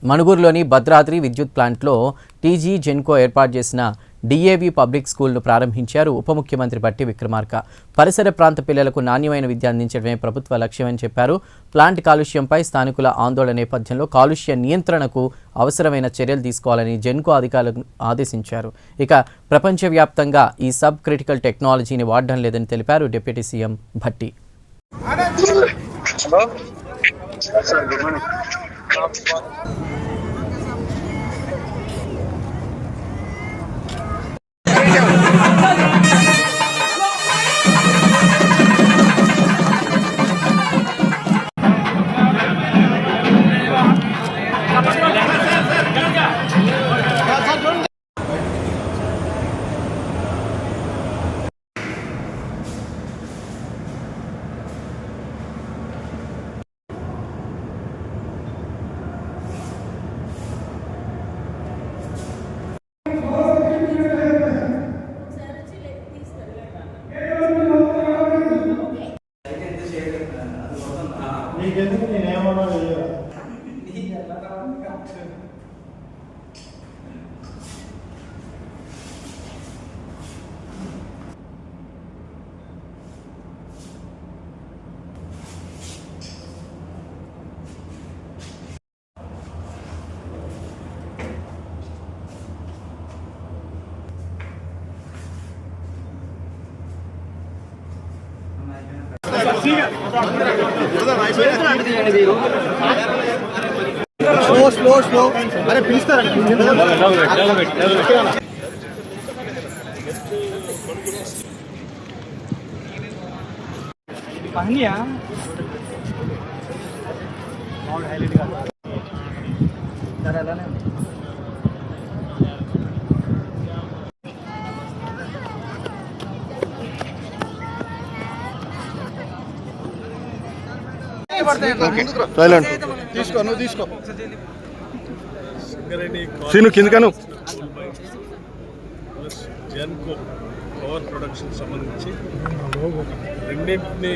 మణుగూరులోని భద్రాద్రి విద్యుత్ ప్లాంట్లో టీజీ జెన్కో ఏర్పాటు చేసిన డిఏవి పబ్లిక్ స్కూల్ను ప్రారంభించారు ఉప ముఖ్యమంత్రి బట్టి విక్రమార్క. పరిసర ప్రాంత పిల్లలకు నాణ్యమైన విద్య అందించడమే ప్రభుత్వ లక్ష్యమని చెప్పారు. ప్లాంట్ కాలుష్యంపై స్థానికుల ఆందోళన నేపథ్యంలో కాలుష్య నియంత్రణకు అవసరమైన చర్యలు తీసుకోవాలని జెన్కో అధికారులను ఆదేశించారు. ఇక ప్రపంచవ్యాప్తంగా ఈ సబ్ క్రిటికల్ టెక్నాలజీని వాడడం లేదని తెలిపారు డిప్యూటీ సీఎం భట్టి. స్లో అరే పిలుస్తారండి. తీసుకో నువ్వు తీసుకో సీను కిందకను. జెన్కో పవర్ ప్రొడక్షన్ సంబంధించి రెండింటినీ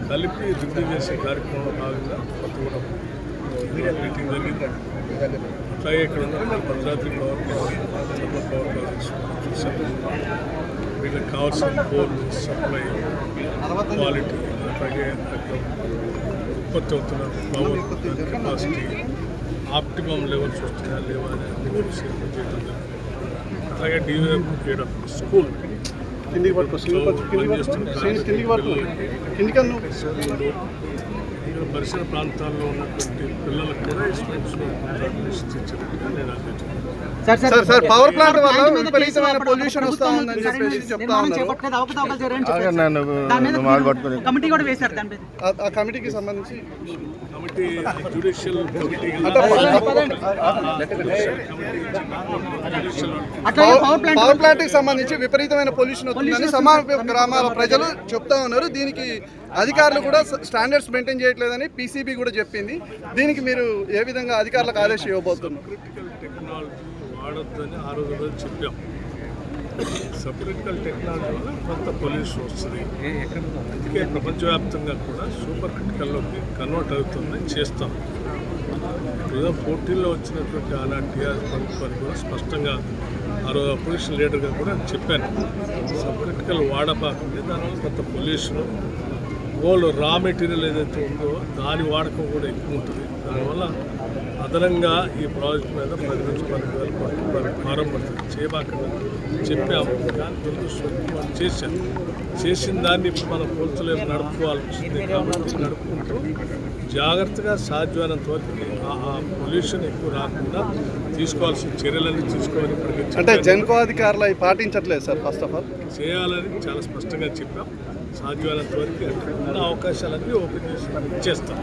కలిపి వృద్ధి చేసే కార్యక్రమంలో భాగంగా కొత్తగూడెం మీటింగ్ జరిగింది. అట్లాగే ఇక్కడ ఉన్న భద్రాద్రి పవర్ ప్రాజెక్ట్స్ చూసాము. వీళ్ళకి కావాల్సిన కోల్ సప్లై క్వాలిటీ అట్లాగే ఉత్పత్తి అవుతున్న పవర్ కెపాసిటీ ఆప్టిమమ్ లెవెల్స్ వస్తున్నాయా లేవా అనేది చేయడం జరిగింది. అలాగే డివైడ్ స్కూల్ ఇక్కడ పరిసర ప్రాంతాల్లో ఉన్నటువంటి పిల్లలకు కూడా స్కూల్స్లో నిశ్చయించినట్టుగా నేను ఆలోచించాను. సార్ పవర్ ప్లాంట్ వల్ల విపరీతమైన పొల్యూషన్ వస్తా ఉందని చెప్పేసి చెప్తా ఉన్నారు. ఆ కమిటీకి సంబంధించి పవర్ ప్లాంట్ కి సంబంధించి విపరీతమైన పొల్యూషన్ అవుతుందని సమాన గ్రామాల ప్రజలు చెప్తా ఉన్నారు. దీనికి అధికారులు కూడా స్టాండర్డ్స్ మెయింటైన్ చేయట్లేదని పీసీబీ కూడా చెప్పింది. దీనికి మీరు ఏ విధంగా అధికారులకు ఆదేశం ఇవ్వబోతున్నారు? వాడొద్దని ఆ రోజు చెప్పాం. సబ్ క్రిటికల్ టెక్నాలజీ వల్ల కొంత పొల్యూషన్ వస్తుంది. అందుకే ప్రపంచవ్యాప్తంగా కూడా సూపర్ క్రిటికల్లోకి కన్వర్ట్ అవుతుందని చేస్తాం. 2014లో వచ్చినటువంటి ఆనాటి టీఆర్ఎస్ ప్రభుత్వాన్ని కూడా స్పష్టంగా ఆ రోజు అపోజిషన్ లీడర్గా కూడా చెప్పాను. సబ్ క్రిటికల్ వాడబాకండి, దానివల్ల కొంత పొల్యూషన్ గోల్డ్ రా మెటీరియల్ ఏదైతే ఉందో దాని వాడకం కూడా ఎక్కువ ఉంటుంది. దానివల్ల అదనంగా ఈ ప్రాజెక్ట్ మీద 10 నుంచి 12,000 కోట్ల రూపాయలు భారం పడుతుంది. చేయబాకండి చెప్పాము, కానీ దురదృష్టం చేశాను. చేసిన దాన్ని ఇప్పుడు మనం పోల్చలేము, నడుపుకోవాల్సి వచ్చింది. కాబట్టి నడుపుకుంటూ జాగ్రత్తగా సాధ్యమైనంత వరకు ఆ పొల్యూషన్ ఎక్కువ రాకుండా తీసుకోవాల్సిన చర్యలన్నీ తీసుకోవాలి. అంటే జెన్కో అధికారులు అవి పాటించట్లేదు సార్. ఫస్ట్ ఆఫ్ ఆల్ చేయాలని చాలా స్పష్టంగా చెప్పాం. సాధ్యమైనంత వరకు ఉన్న అవకాశాలన్నీ ఓపెన్ చేసి ఇచ్చేస్తాం.